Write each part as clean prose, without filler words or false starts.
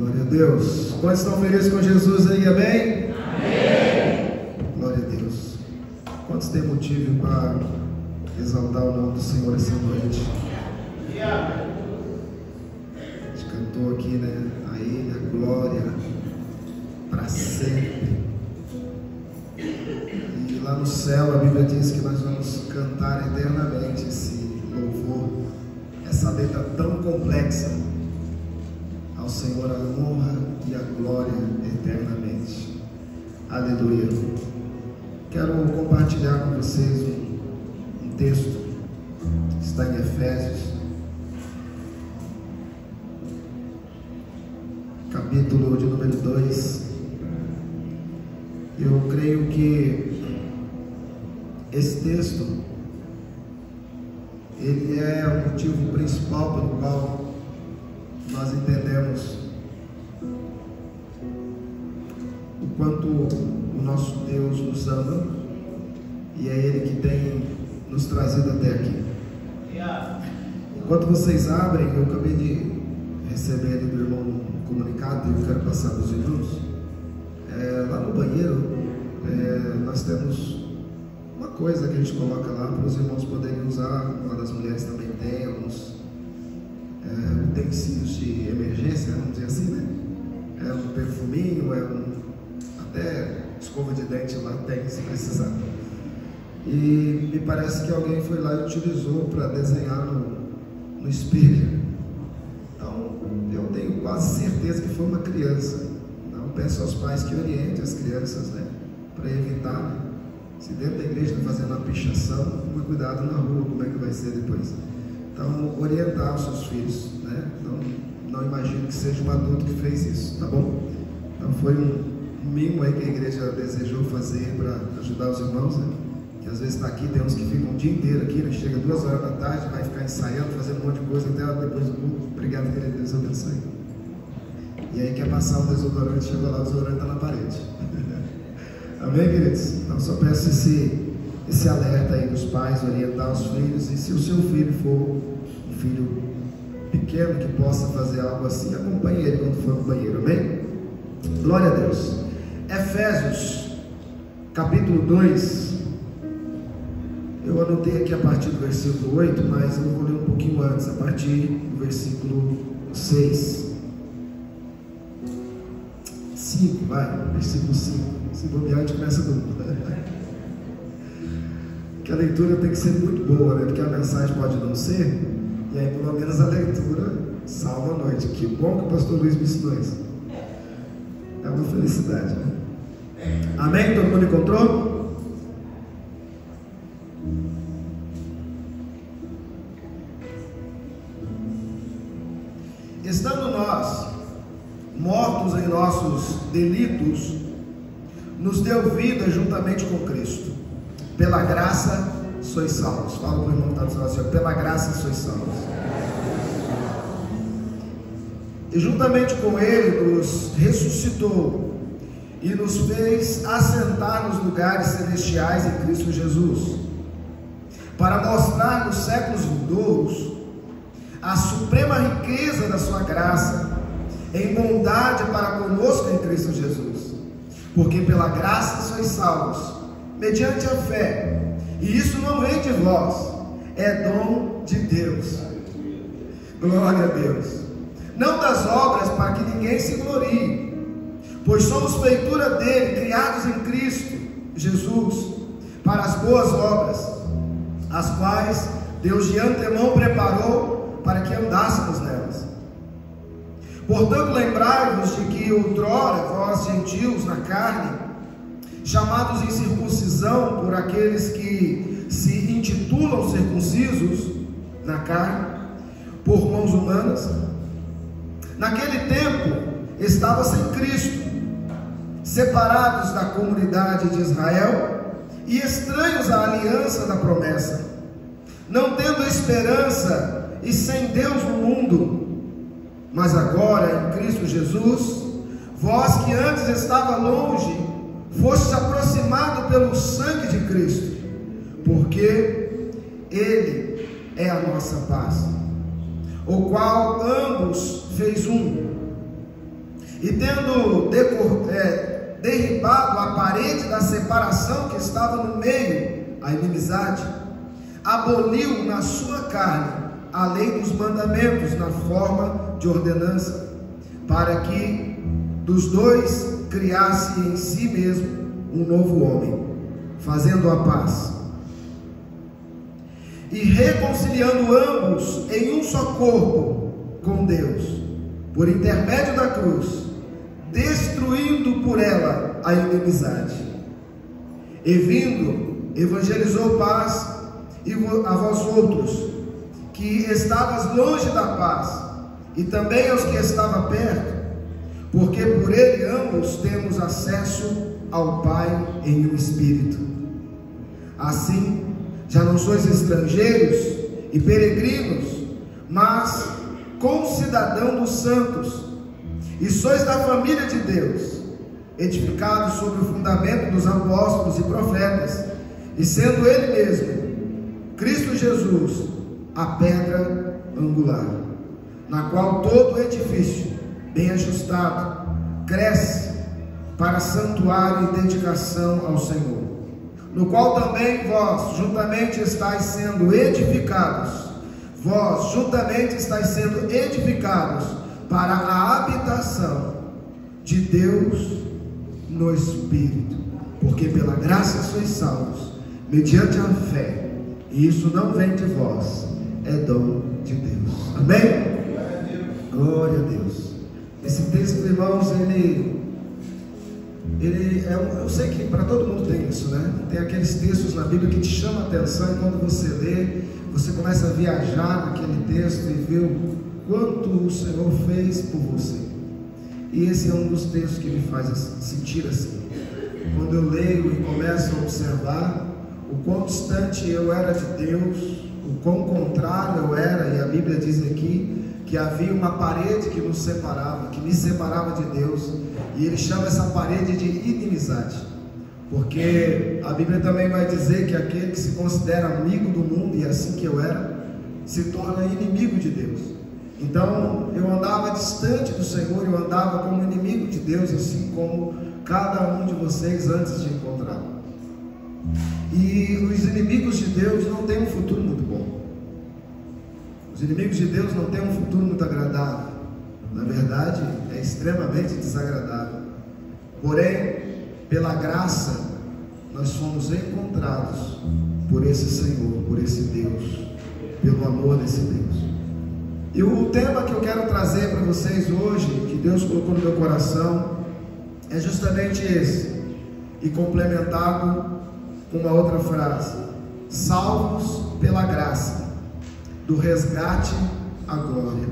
Glória a Deus. Quantos estão felizes com Jesus aí, amém? Amém. Glória a Deus. Quantos têm motivo para exaltar o nome do Senhor essa noite? A gente cantou aqui, né? A Ele, a glória para sempre. E lá no céu a Bíblia diz que nós vamos cantar eternamente esse louvor, essa letra tão complexa. Ao Senhor a honra e a glória eternamente. Aleluia. Quero compartilhar com vocês um texto que está em Efésios, capítulo de número 2. Eu creio que esse texto ele é o motivo principal pelo qual nós entendemos o quanto o nosso Deus nos ama e é Ele que tem nos trazido até aqui. Enquanto vocês abrem, eu acabei de receber ali do irmão um comunicado e eu quero passar para os irmãos. Lá no banheiro nós temos uma coisa que a gente coloca lá para os irmãos poderem usar. Uma das mulheres também tem alguns utensílios de emergência, vamos dizer assim, né? É um perfuminho, até escova de dente lá tem, se precisar. E me parece que alguém foi lá e utilizou para desenhar no espelho. Então, eu tenho quase certeza que foi uma criança. Então, peço aos pais que orientem as crianças, né? Para evitar, né? Se dentro da igreja está fazendo uma pichação, tome cuidado na rua, como é que vai ser depois. Então, orientar os seus filhos, né? Não imagino que seja um adulto que fez isso, tá bom? Então, foi um mimo aí que a igreja desejou fazer para ajudar os irmãos, né? Que às vezes está aqui, tem uns que ficam o dia inteiro aqui, né? Chega 2 horas da tarde, vai ficar ensaiando, fazendo um monte de coisa até depois do culto. Obrigado, querido, Deus abençoe. E aí quer passar o desodorante, chega lá, o desodorante está na parede. Amém, queridos? Então, só peço esse alerta aí dos pais, orientar os filhos, e se o seu filho for um filho pequeno que possa fazer algo assim, acompanhe ele quando for no banheiro, amém? Glória a Deus. Efésios, capítulo 2, eu anotei aqui a partir do versículo 8, mas eu vou ler um pouquinho antes, a partir do versículo 6. 5, vai, versículo 5, se bobear a gente começa do que a leitura tem que ser muito boa, né? Porque a mensagem pode não ser, e aí pelo menos a leitura salva a noite. Que bom que o pastor Luiz me ensinou isso. É uma felicidade, né? Amém? Todo mundo encontrou? Estando nós mortos em nossos delitos, nos deu vida juntamente com Cristo. Pela graça sois salvos. Fala para o irmão que está do seu lado, Senhor, pela graça sois salvos. E juntamente com Ele nos ressuscitou e nos fez assentar nos lugares celestiais em Cristo Jesus, para mostrar nos séculos vindouros a suprema riqueza da sua graça em bondade para conosco em Cristo Jesus. Porque pela graça sois salvos, mediante a fé, e isso não vem de vós, é dom de Deus. Glória a Deus. Não das obras para que ninguém se glorie, pois somos feitura dele, criados em Cristo Jesus, para as boas obras, as quais Deus de antemão preparou para que andássemos nelas. Portanto, lembrai-vos de que outrora vós, gentios na carne, chamados em circuncisão por aqueles que se intitulam circuncisos na carne, por mãos humanas, naquele tempo estavam sem Cristo, separados da comunidade de Israel e estranhos à aliança da promessa, não tendo esperança e sem Deus no mundo. Mas agora, em Cristo Jesus, vós que antes estava longe, fostes aproximado pelo sangue de Cristo, porque Ele é a nossa paz, o qual ambos fez um, E tendo derribado a parede da separação que estava no meio, a inimizade, aboliu na sua carne a lei dos mandamentos na forma de ordenança, para que dos dois criasse em si mesmo um novo homem, fazendo a paz, e reconciliando ambos em um só corpo com Deus, por intermédio da cruz, destruindo por ela a inimizade. E vindo, evangelizou paz a vós outros, que estavas longe da paz, e também aos que estavam perto, porque por ele ambos temos acesso ao Pai em um Espírito. Assim, já não sois estrangeiros e peregrinos, mas concidadãos dos santos, e sois da família de Deus, edificados sobre o fundamento dos apóstolos e profetas, e sendo ele mesmo, Cristo Jesus, a pedra angular, na qual todo edifício bem ajustado cresce para santuário e dedicação ao Senhor, no qual também vós juntamente estáis sendo edificados, para a habitação de Deus no Espírito, porque pela graça sois salvos, mediante a fé, e isso não vem de vós, é dom de Deus. Amém? Glória a Deus. Esse texto, irmãos, eu sei que para todo mundo tem isso, né? Tem aqueles textos na Bíblia que te chamam a atenção, e quando você lê, você começa a viajar naquele texto e ver o quanto o Senhor fez por você. E esse é um dos textos que me faz sentir assim. Quando eu leio e começo a observar o quão distante eu era de Deus, o quão contrário eu era, e a Bíblia diz aqui que havia uma parede que nos separava, que me separava de Deus, e ele chama essa parede de inimizade, porque a Bíblia também vai dizer que aquele que se considera amigo do mundo, e assim que eu era, se torna inimigo de Deus. Então eu andava distante do Senhor, eu andava como inimigo de Deus, assim como cada um de vocês antes de encontrá-lo. E os inimigos de Deus não têm um futuro muito bom. Os inimigos de Deus não têm um futuro muito agradável. Na verdade, é extremamente desagradável. Porém, pela graça, nós fomos encontrados por esse Senhor, por esse Deus, pelo amor desse Deus. E o tema que eu quero trazer para vocês hoje, que Deus colocou no meu coração, é justamente esse, e complementado com uma outra frase: salvos pela graça, do resgate à glória.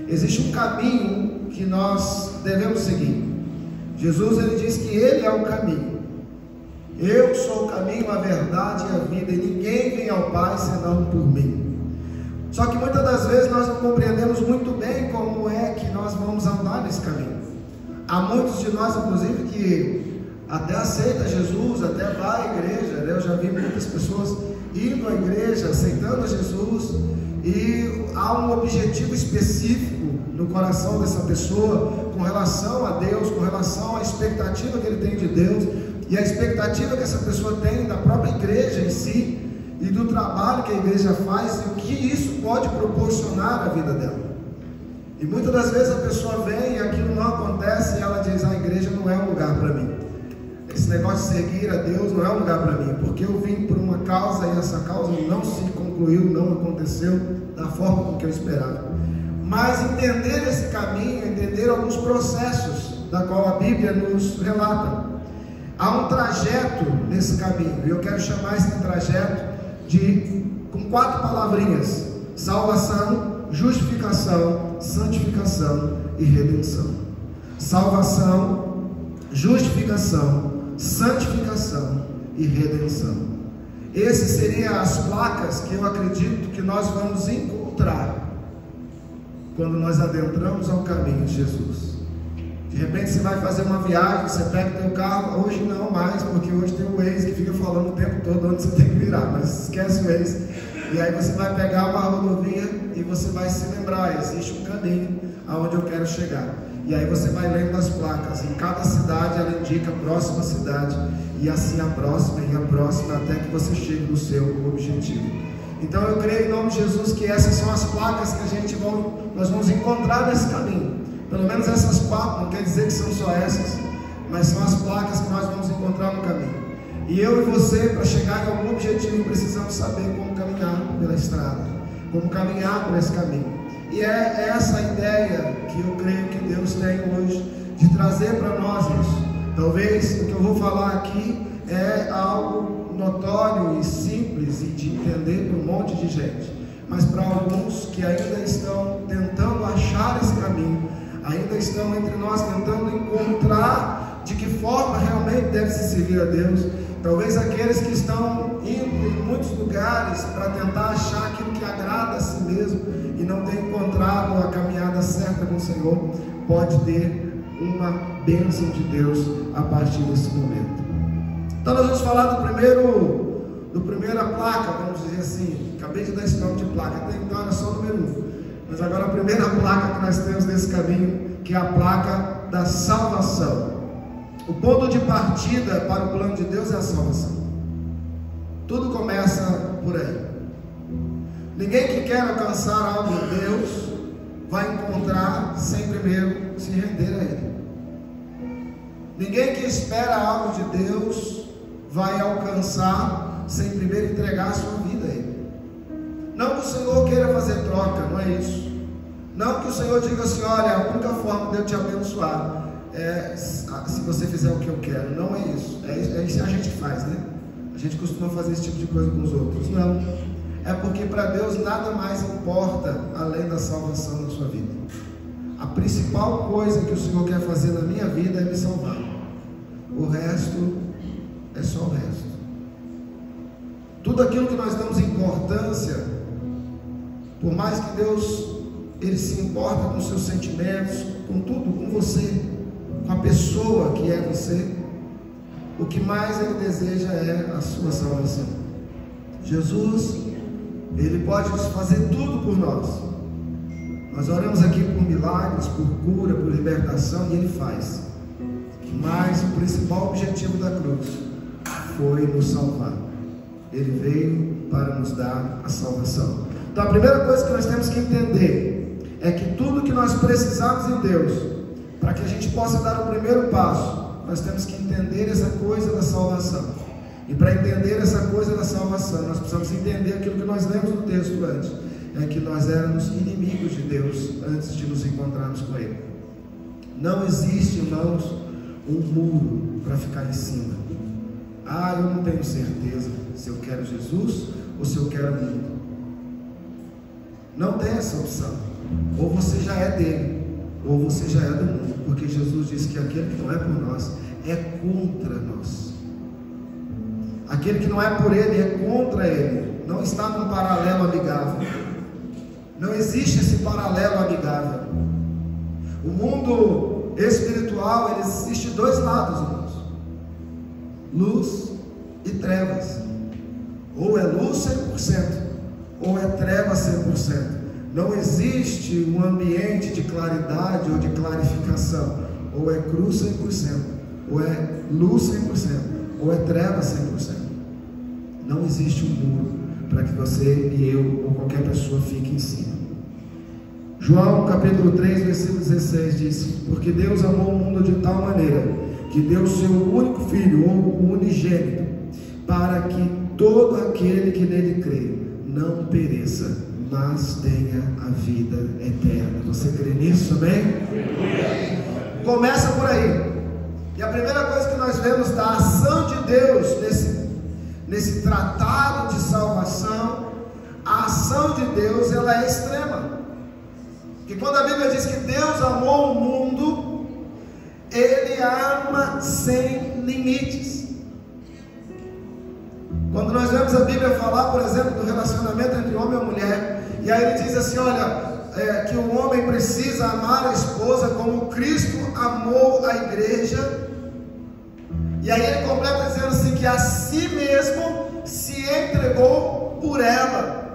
Existe um caminho que nós devemos seguir. Jesus, ele diz que ele é o caminho. Eu sou o caminho, a verdade e a vida, e ninguém vem ao Pai senão por mim. Só que muitas das vezes nós não compreendemos muito bem como é que nós vamos andar nesse caminho. Há muitos de nós, inclusive, que até aceita Jesus, até vai à igreja, né? Eu já vi muitas pessoas indo à igreja, aceitando a Jesus, e há um objetivo específico no coração dessa pessoa com relação a Deus, com relação à expectativa que ele tem de Deus, e a expectativa que essa pessoa tem da própria igreja em si, e do trabalho que a igreja faz, e o que isso pode proporcionar à vida dela. E muitas das vezes a pessoa vem e aquilo não acontece, e ela diz: a igreja não é um lugar para mim, esse negócio de seguir a Deus não é um lugar para mim, porque eu vim por uma causa e essa causa não se concluiu, não aconteceu da forma como que eu esperava. Mas entender esse caminho, entender alguns processos da qual a Bíblia nos relata, há um trajeto nesse caminho, e eu quero chamar esse trajeto com 4 palavrinhas: salvação, justificação, santificação e redenção. Salvação, justificação, santificação e redenção. Essas seriam as placas que eu acredito que nós vamos encontrar quando nós adentramos ao caminho de Jesus. De repente você vai fazer uma viagem, você pega o teu carro, hoje não mais, porque hoje tem o Waze que fica falando o tempo todo onde você tem que virar, mas esquece o Waze, e aí você vai pegar uma rodovia e você vai se lembrar: existe um caminho aonde eu quero chegar. E aí você vai lendo as placas. Em cada cidade ela indica a próxima cidade, e assim a próxima e a próxima, até que você chegue no seu objetivo. Então eu creio em nome de Jesus que essas são as placas que nós vamos encontrar nesse caminho. Pelo menos essas 4, não quer dizer que são só essas, mas são as placas que nós vamos encontrar no caminho. E eu e você, para chegar em algum objetivo, precisamos saber como caminhar pela estrada, como caminhar por esse caminho. E é essa a ideia que eu creio que Deus tem hoje, de trazer para nós isso. Talvez o que eu vou falar aqui é algo notório e simples e de entender para um monte de gente, mas para alguns que ainda estão tentando achar esse caminho, ainda estão entre nós tentando encontrar de que forma realmente deve se seguir a Deus. Talvez aqueles que estão indo em muitos lugares para tentar achar aquilo que agrada a si mesmo e não tem encontrado a caminhada certa com o Senhor, pode ter uma bênção de Deus a partir desse momento. Então nós vamos falar do primeira placa, vamos dizer assim. Acabei de dar esse nome de placa, até então era só o número 1, mas agora a primeira placa que nós temos nesse caminho, que é a placa da salvação. O ponto de partida para o plano de Deus é a salvação. Tudo começa por aí. Ninguém que quer alcançar algo de Deus vai encontrar sem primeiro se render a Ele. Ninguém que espera algo de Deus vai alcançar sem primeiro entregar a sua vida a Ele. Não que o Senhor queira fazer troca, não é isso. Não que o Senhor diga assim: olha, a única forma de eu te abençoar é se você fizer o que eu quero. Não é isso. É isso que a gente faz, né? A gente costuma fazer esse tipo de coisa com os outros. Não. É porque para Deus nada mais importa além da salvação na sua vida. A principal coisa que o Senhor quer fazer na minha vida é me salvar. O resto é só o resto. Tudo aquilo que nós damos importância, por mais que Deus Ele se importa com seus sentimentos, com tudo, com você, com a pessoa que é você, o que mais Ele deseja é a sua salvação. Jesus, Ele pode fazer tudo por nós. Nós oramos aqui por milagres, por cura, por libertação, e Ele faz. Mas o principal objetivo da cruz foi nos salvar. Ele veio para nos dar a salvação. Então a primeira coisa que nós temos que entender é que tudo que nós precisamos em Deus, para que a gente possa dar o primeiro passo, nós temos que entender essa coisa da salvação. E para entender essa coisa da salvação, nós precisamos entender aquilo que nós lemos no texto antes, é que nós éramos inimigos de Deus antes de nos encontrarmos com Ele. Não existe, irmãos, um muro para ficar em cima. Eu não tenho certeza se eu quero Jesus ou se eu quero o mundo. Não tem essa opção. Ou você já é dele, ou você já é do mundo, porque Jesus disse que aquele que não é por nós é contra nós. Aquele que não é por Ele é contra Ele. Não está num paralelo amigável. Não existe esse paralelo amigável. O mundo espiritual, ele existe dois lados, irmãos: luz e trevas. Ou é luz 100%, ou é treva 100%. Não existe um ambiente de claridade ou de clarificação. Ou é cruz 100%, ou é luz 100%, ou é treva 100%. Não existe um muro para que você e eu ou qualquer pessoa fique em cima. João capítulo 3 versículo 16 diz: porque Deus amou o mundo de tal maneira que deu o seu único filho, ou o unigênito, para que todo aquele que nele crê não pereça, mas tenha a vida eterna. Você crê nisso, amém? Começa por aí. E a primeira coisa que nós vemos da ação de Deus nesse tratado de salvação, a ação de Deus, ela é extrema. Que quando a Bíblia diz que Deus amou o mundo, Ele ama sem limites. Quando nós vemos a Bíblia falar, por exemplo, do relacionamento entre homem e mulher, e aí ele diz assim: olha, que o homem precisa amar a esposa como Cristo amou a igreja. E aí ele completa dizendo assim, que a si mesmo se entregou por ela.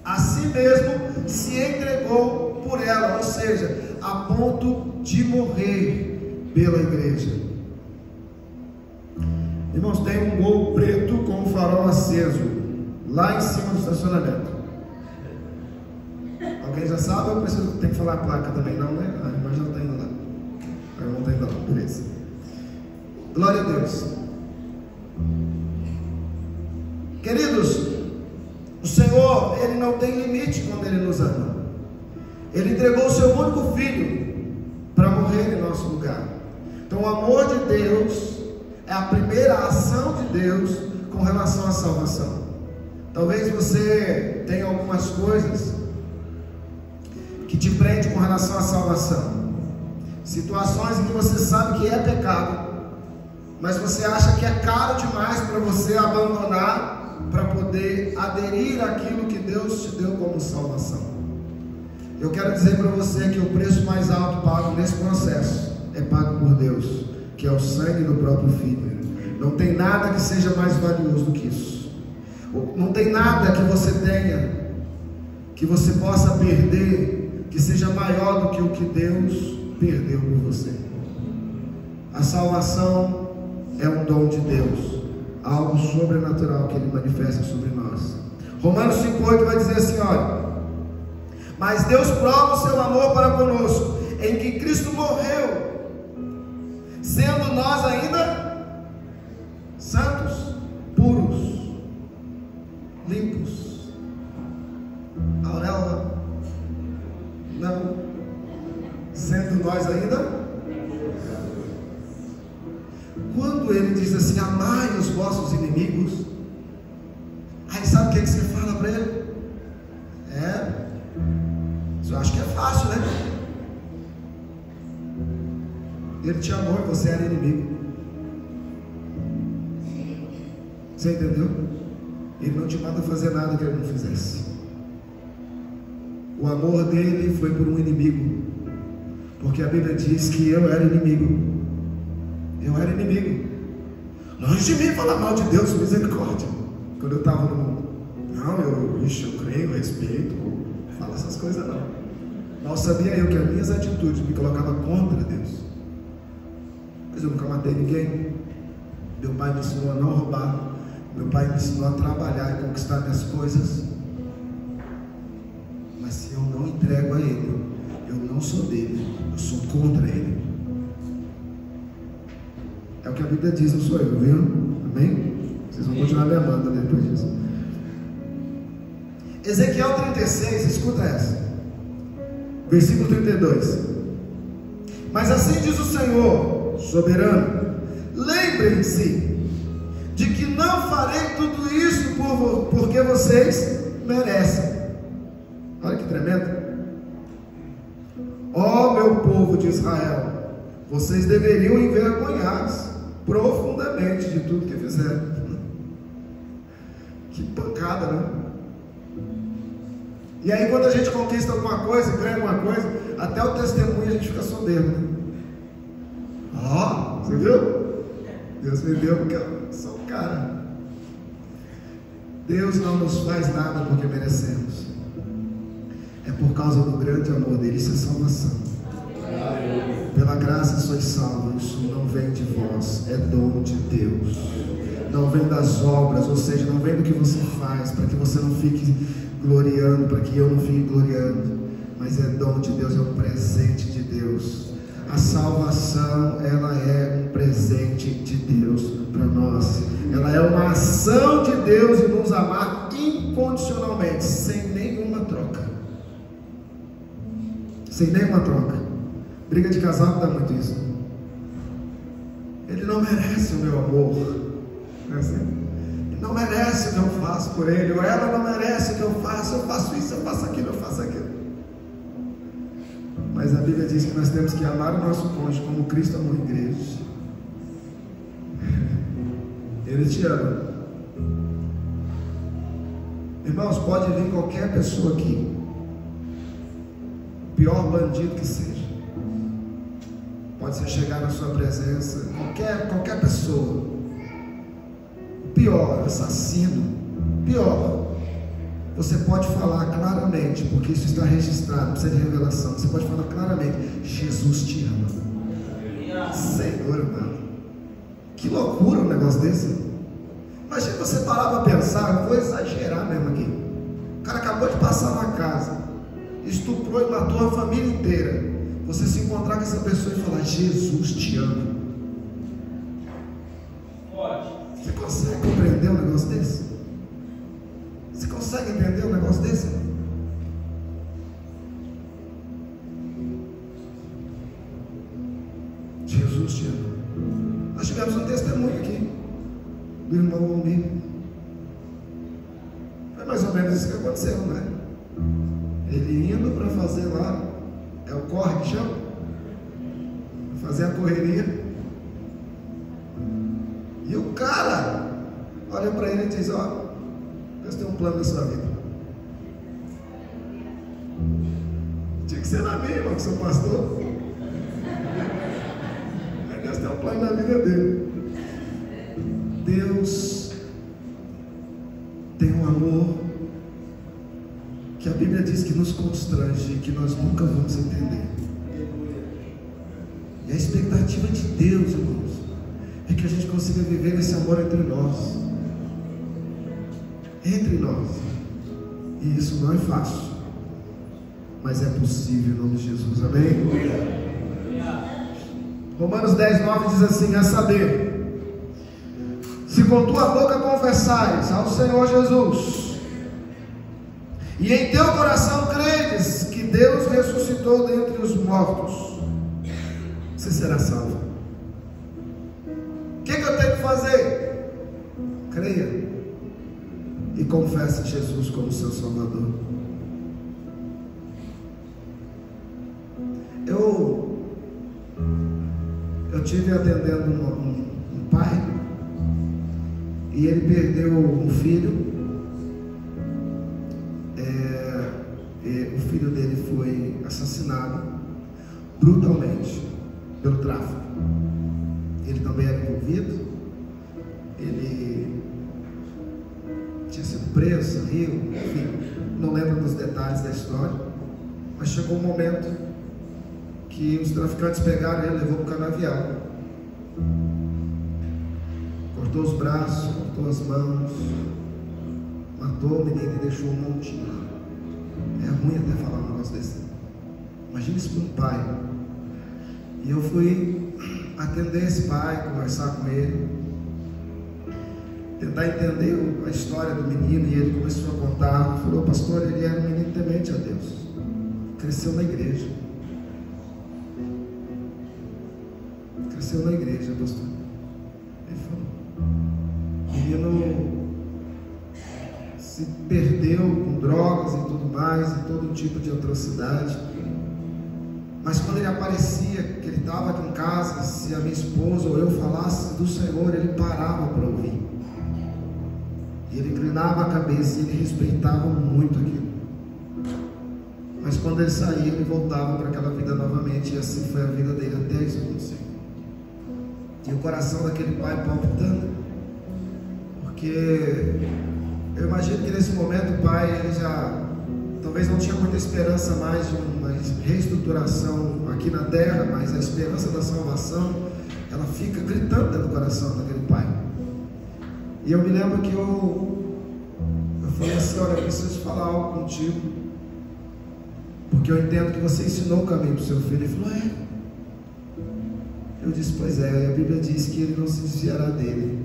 A si mesmo se entregou por ela. Ou seja, a ponto de morrer pela igreja. Irmãos, tem um Gol preto com o farol aceso lá em cima do estacionamento. Alguém já sabe ou tem que falar a placa também? Não, né? A irmã já está indo lá. A irmã está indo lá, beleza. Glória a Deus. Queridos, o Senhor, Ele não tem limite quando Ele nos ama. Ele entregou o seu único filho para morrer em nosso lugar. Então o amor de Deus é a primeira ação de Deus com relação à salvação. Talvez você tenha algumas coisas que te prende com relação à salvação, situações em que você sabe que é pecado, mas você acha que é caro demais para você abandonar, para poder aderir àquilo que Deus te deu como salvação. Eu quero dizer para você que o preço mais alto pago nesse processo é pago por Deus, que é o sangue do próprio Filho. Não tem nada que seja mais valioso do que isso. Não tem nada que você tenha, que você possa perder, que seja maior do que o que Deus perdeu por você. A salvação é um dom de Deus, algo sobrenatural que Ele manifesta sobre nós. Romanos 5,8 vai dizer assim, olha: mas Deus prova o seu amor para conosco, em que Cristo morreu, sendo nós ainda santos, puros, limpos. Aurélia, não, sendo nós ainda. Quando Ele diz assim, amai os vossos inimigos, aí sabe o que você fala para Ele? Eu acho que é fácil, né? Ele te amou e você era inimigo. Você entendeu? Ele não te manda fazer nada que Ele não fizesse. O amor dele foi por um inimigo, porque a Bíblia diz que eu era inimigo. Eu era inimigo. Longe de mim falar mal de Deus, misericórdia. Quando eu estava no mundo, não, eu creio, eu respeito, não falo essas coisas não. Mal sabia eu que as minhas atitudes me colocavam contra Deus. Mas eu nunca matei ninguém. Meu pai me ensinou a não roubar. Meu pai me ensinou a trabalhar e conquistar minhas coisas. Mas se eu não entrego a Ele, eu não sou dele, eu sou contra Ele. É o que a Bíblia diz, não sou eu, viu? Amém? Vocês vão continuar me amando depois disso. Ezequiel 36, escuta essa. Versículo 32. Mas assim diz o Senhor soberano: lembrem-se de que não farei tudo isso porque vocês merecem. Olha que tremendo. Ó meu povo de Israel, vocês deveriam envergonhar-se profundamente de tudo que fizeram. Que pancada, né? E aí quando a gente conquista alguma coisa, ganha alguma coisa, até o testemunho a gente fica soberbo, né? Ó, você viu? Deus me deu porque eu sou um cara. Deus não nos faz nada porque merecemos. É por causa do grande amor dele. Isso é salvação. Pela graça sois salvos. Isso não vem de vós, é dom de Deus. Não vem das obras, ou seja, não vem do que você faz, para que você não fique gloriando, para que eu não fique gloriando, mas é dom de Deus, é um presente de Deus. A salvação, ela é um presente de Deus para nós. Ela é uma ação de Deus em nos amar incondicionalmente, sem nenhuma troca. Sem nenhuma troca. Briga de casal dá muito isso. Ele não merece o meu amor. Não é assim? Não merece o que eu faço por ele, ou ela não merece o que eu faço isso, eu faço aquilo, eu faço aquilo. Mas a Bíblia diz que nós temos que amar o nosso cônjuge como Cristo amou a igreja. Ele te ama. Irmãos, pode vir qualquer pessoa aqui, o pior bandido que seja, pode ser chegar na sua presença, qualquer pessoa, pior, assassino, pior. você pode falar claramente, porque isso está registrado, precisa de revelação. Você pode falar claramente: Jesus te ama. Senhor, mano, que loucura um negócio desse. Imagina você parar para pensar. Eu vou exagerar mesmo aqui. O cara acabou de passar na casa, estuprou e matou a família inteira. Você se encontrar com essa pessoa e falar: Jesus te ama. Você consegue compreender um negócio desse? Você consegue entender um negócio desse? Jesus te ama. Nós tivemos um testemunho aqui do irmão Almir. Foi mais ou menos isso que aconteceu, né? Ele indo para fazer lá, é o corre que chama? Fazer a correria. E o cara olha para ele e diz: ó, Deus tem um plano na sua vida. Tinha que ser na minha, irmão, que sou pastor. Mas Deus tem um plano na vida dele. Deus tem um amor que a Bíblia diz que nos constrange e que nós nunca vamos entender. E a expectativa de Deus, irmãos, é que a gente consiga viver esse amor entre nós. Entre nós. E isso não é fácil, mas é possível em nome de Jesus. Amém? Romanos 10:9 diz assim: a saber, se com tua boca confessares ao Senhor Jesus e em teu coração credes que Deus ressuscitou dentre os mortos, você será salvo. O que eu tenho que fazer? Creia e confesse Jesus como seu Salvador. Eu tive atendendo um pai, e ele perdeu um filho. O filho dele foi assassinado brutalmente pelo tráfico. Ele também era envolvido. Ele tinha sido preso, saiu, enfim, não lembro dos detalhes da história, mas chegou um momento que os traficantes pegaram ele, levou para o canavial, cortou os braços, cortou as mãos, matou o menino e deixou um montinho. É ruim até falar um negócio desse. Imagina isso para um pai. E eu fui atender esse pai, conversar com ele, tentar entender a história do menino. E ele começou a contar. Falou: pastor, ele era um menino temente a Deus, cresceu na igreja. Cresceu na igreja, pastor. Ele falou: menino se perdeu com drogas e tudo mais, e todo tipo de atrocidade. Mas quando ele aparecia, que ele estava aqui em casa, se a minha esposa ou eu falasse do Senhor, ele parava para ouvir. E ele inclinava a cabeça e ele respeitava muito aquilo. Mas quando ele saía, ele voltava para aquela vida novamente. E assim foi a vida dele até isso acontecer. E o coração daquele pai palpitando. Porque eu imagino que nesse momento o pai, ele já talvez não tinha muita esperança mais de uma reestruturação aqui na terra, mas a esperança da salvação, ela fica gritando dentro do coração daquele pai. E eu me lembro que eu falei assim: olha, eu preciso falar algo contigo, porque eu entendo que você ensinou o caminho para o seu filho. Ele falou: é. Eu disse: pois é, a Bíblia diz que ele não se desviará dele.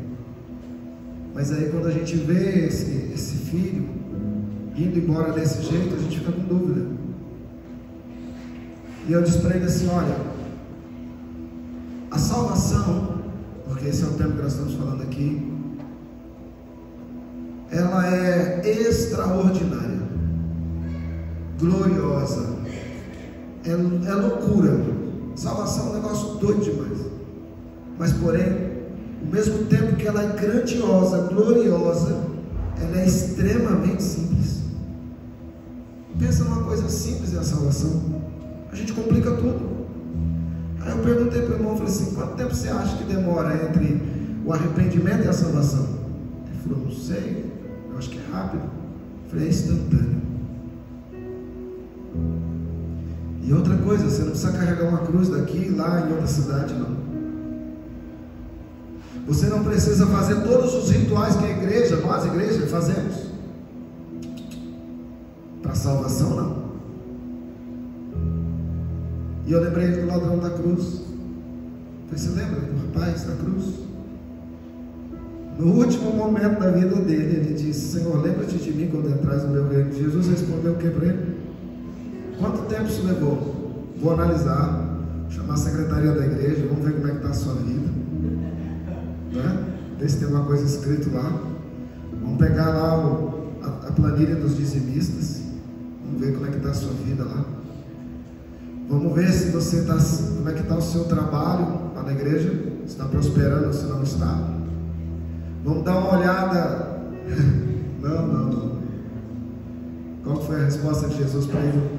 Mas aí quando a gente vê esse filho indo embora desse jeito, a gente fica com dúvida. E eu disse para ele assim: olha, a salvação, porque esse é o tema que nós estamos falando aqui, ela é extraordinária, gloriosa, é loucura. Salvação é um negócio doido demais. Mas porém, ao mesmo tempo que ela é grandiosa, gloriosa, ela é extremamente simples. Pensa numa coisa simples, é a salvação. A gente complica tudo. Aí eu perguntei para o irmão, falei assim: quanto tempo você acha que demora entre o arrependimento e a salvação? Ele falou: não sei, eu acho que é rápido. Eu Falei, é instantâneo. E outra coisa, você não precisa carregar uma cruz daqui e lá em outra cidade, não. Você não precisa fazer todos os rituais que a igreja, nós, a igreja, fazemos. Para salvação, não. E eu lembrei do ladrão da cruz. Você lembra do rapaz da cruz? No último momento da vida dele, ele disse: Senhor, lembra-te de mim quando entras no meu reino. Jesus respondeu o que para ele? Quanto tempo isso levou? Vou analisar, chamar a secretaria da igreja, vamos ver como é que está a sua vida, né? Ver se tem uma coisa escrita lá. Vamos pegar lá a planilha dos dizimistas, vamos ver como é que está a sua vida lá. Vamos ver se você está, como é que está o seu trabalho lá na igreja, se está prosperando ou se não está. Vamos dar uma olhada. Não. Qual foi a resposta de Jesus para ele?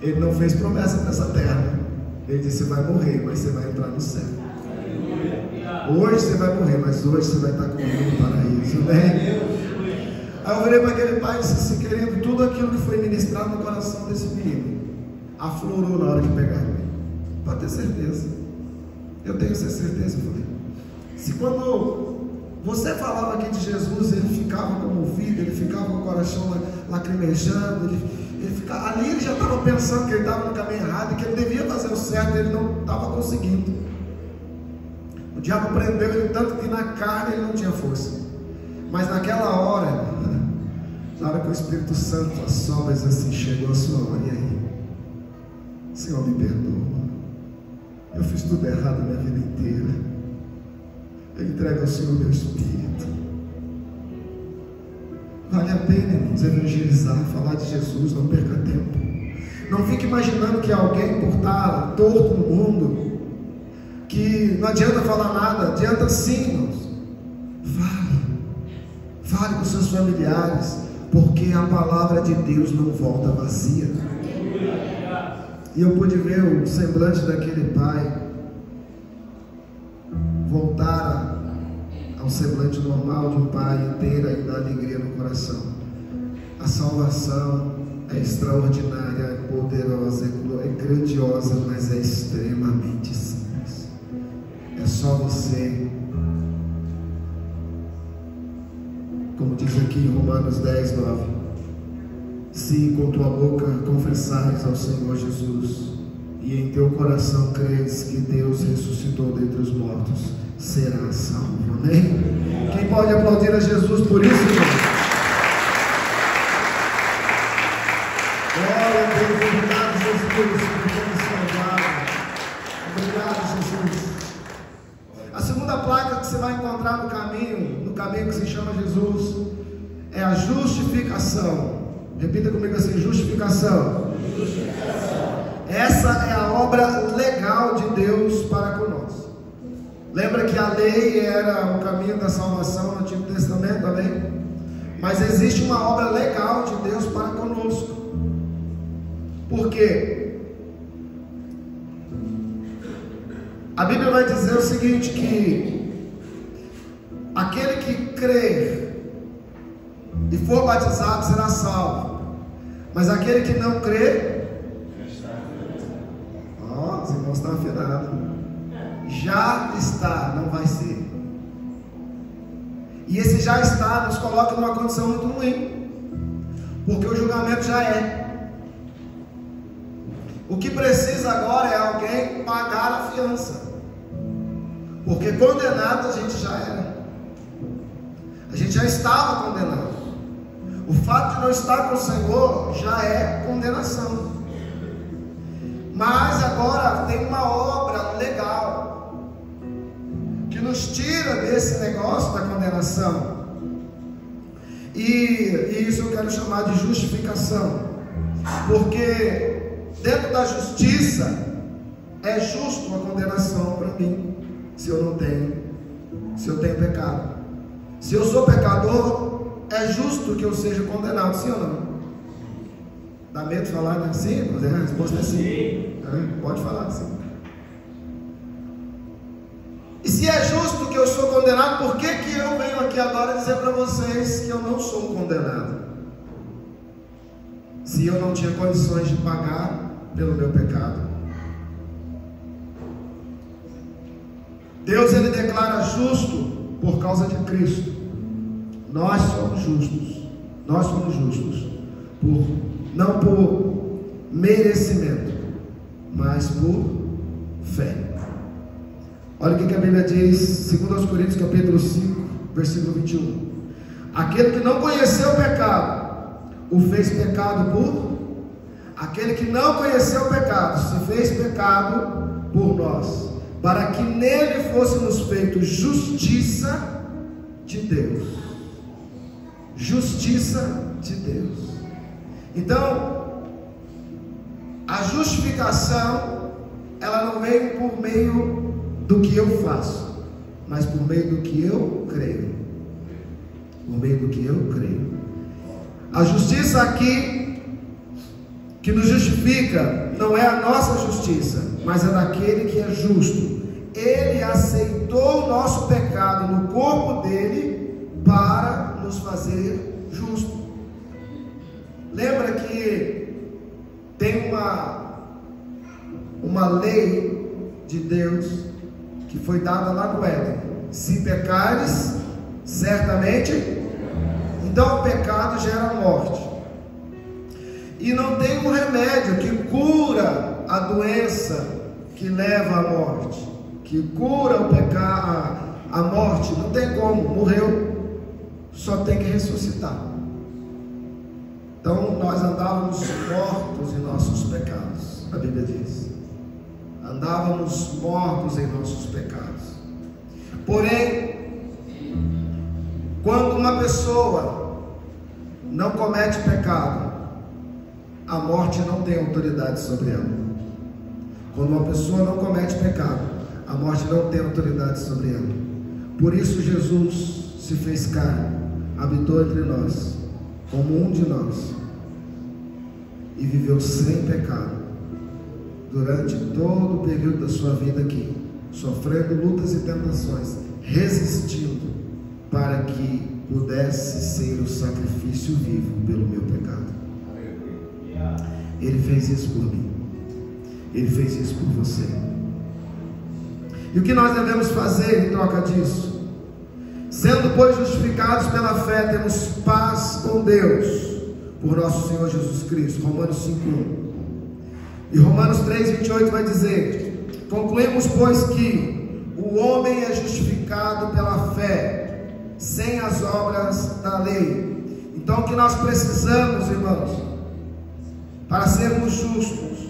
Ele não fez promessa nessa terra. Ele disse: você vai morrer, mas você vai entrar no céu. Hoje você vai morrer, mas hoje você vai estar comigo no paraíso. Amém? Aí eu virei para aquele pai e disse assim: querido, tudo aquilo que foi ministrado no coração desse menino aflorou na hora que pegaram ele. Pode ter certeza. Eu tenho essa certeza. Eu falei: se quando você falava aqui de Jesus, ele ficava comovido, ele ficava com o coração lacrimejando, ali ele já estava pensando que ele estava no caminho errado e que ele devia fazer o certo, ele não estava conseguindo. O diabo prendeu ele tanto que na carne ele não tinha força. Mas naquela hora, na hora que o Espírito Santo assopra assim, chegou a sua hora. E aí? Senhor, me perdoa. Eu fiz tudo errado a minha vida inteira. Eu entrego ao Senhor meu espírito. Vale a pena, irmãos, evangelizar, falar de Jesus, não perca tempo. Não fique imaginando que alguém por estar torto no mundo, que não adianta falar nada. Adianta sim, irmãos. Fale com seus familiares, porque a palavra de Deus não volta vazia. E eu pude ver o semblante daquele pai voltar ao semblante normal de um pai e ter ainda alegria no coração. A salvação é extraordinária, é poderosa, é grandiosa, mas é extremamente simples. É só você, como diz aqui em Romanos 10, 9: se com tua boca confessares ao Senhor Jesus e em teu coração creres que Deus ressuscitou dentre os mortos, serás salvo. Amém? Quem pode aplaudir a Jesus por isso, irmão? Glória a Deus. Obrigado, Jesus, obrigado, Jesus. A segunda placa que você vai encontrar no caminho que se chama Jesus, é a justificação. Repita comigo assim: justificação. Essa é a obra legal de Deus para conosco. Lembra que a lei era o caminho da salvação no Antigo Testamento, amém? Mas existe uma obra legal de Deus para conosco. Por quê? A Bíblia vai dizer o seguinte, que aquele que crer e for batizado será salvo, mas aquele que não crer, os irmãos estão afinados, já está, não vai ser. E esse já está nos coloca numa condição muito ruim, porque o julgamento já é. O que precisa agora é alguém pagar a fiança, porque condenado a gente já era. A gente já estava condenado. O fato de não estar com o Senhor já é condenação. Mas agora tem uma obra legal que nos tira desse negócio da condenação. E isso eu quero chamar de justificação, porque dentro da justiça é justo a condenação para mim, se eu tenho pecado. Se eu sou pecador, é justo que eu seja condenado, sim ou não? Dá medo de falar assim? Mas a resposta é sim. Pode falar assim. E se é justo que eu sou condenado, por que que eu venho aqui agora dizer para vocês que eu não sou condenado? Se eu não tinha condições de pagar pelo meu pecado. Deus, ele declara justo por causa de Cristo. Nós somos justos. Nós somos justos não por merecimento, mas por fé. Olha o que a Bíblia diz, 2 Coríntios capítulo 5, versículo 21. Aquele que não conheceu o pecado, o fez pecado por... Aquele que não conheceu o pecado, se fez pecado por nós, para que nele fôssemos feitos justiça de Deus. Justiça de Deus. Então, a justificação, ela não vem por meio do que eu faço, mas por meio do que eu creio. Por meio do que eu creio. A justiça aqui que nos justifica não é a nossa justiça, mas é daquele que é justo. Ele aceitou o nosso pecado no corpo dele para nos fazer justo. Lembra que tem uma lei de Deus que foi dada lá no Éden: se pecares, certamente. Então o pecado gera morte, e não tem um remédio que cura a doença que leva à morte, que cura o pecado, a morte. Não tem como, morreu, só tem que ressuscitar. Então nós andávamos mortos em nossos pecados, a Bíblia diz. Andávamos mortos em nossos pecados. Porém, quando uma pessoa não comete pecado, a morte não tem autoridade sobre ela. Quando uma pessoa não comete pecado, a morte não tem autoridade sobre ela. Por isso Jesus se fez carne, habitou entre nós, como um de nós, e viveu sem pecado durante todo o período da sua vida aqui, sofrendo lutas e tentações, resistindo para que pudesse ser o sacrifício vivo pelo meu pecado. Ele fez isso por mim, ele fez isso por você. E o que nós devemos fazer em troca disso? Sendo, pois, justificados pela fé, temos paz com Deus por nosso Senhor Jesus Cristo. Romanos 5:1. E Romanos 3:28 vai dizer: concluímos, pois, que o homem é justificado pela fé, sem as obras da lei. Então, o que nós precisamos, irmãos, para sermos justos,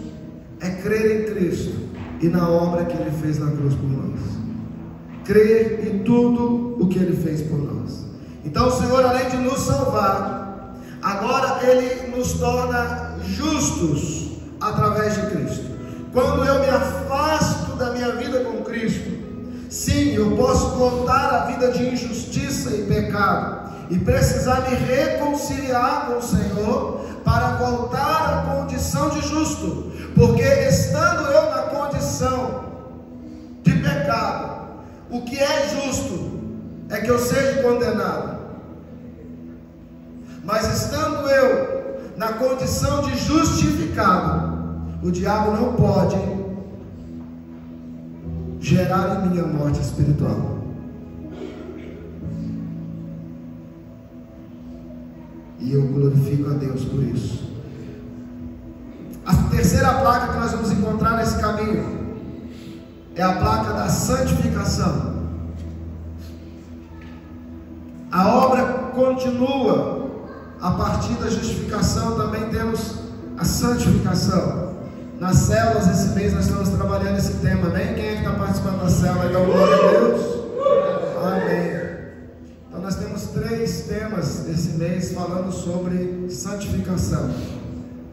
é crer em Cristo e na obra que Ele fez na cruz por nós. Crer em tudo o que Ele fez por nós. Então o Senhor, além de nos salvar, agora Ele nos torna justos através de Cristo. Quando eu me afasto da minha vida com Cristo, sim, eu posso voltar à vida de injustiça e pecado, e precisar me reconciliar com o Senhor, para voltar à condição de justo, porque estando eu na condição de pecado, o que é justo é que eu seja condenado. Mas estando eu na condição de justificado, o diabo não pode gerar em mim a morte espiritual. E eu glorifico a Deus por isso. A terceira placa que nós vamos encontrar nesse caminho é a placa da santificação. A obra continua. A partir da justificação também temos a santificação. Nas células esse mês nós estamos trabalhando esse tema, né? Quem é que está participando da célula? Então, glória a Deus. Amém. Então nós temos 3 temas esse mês falando sobre santificação.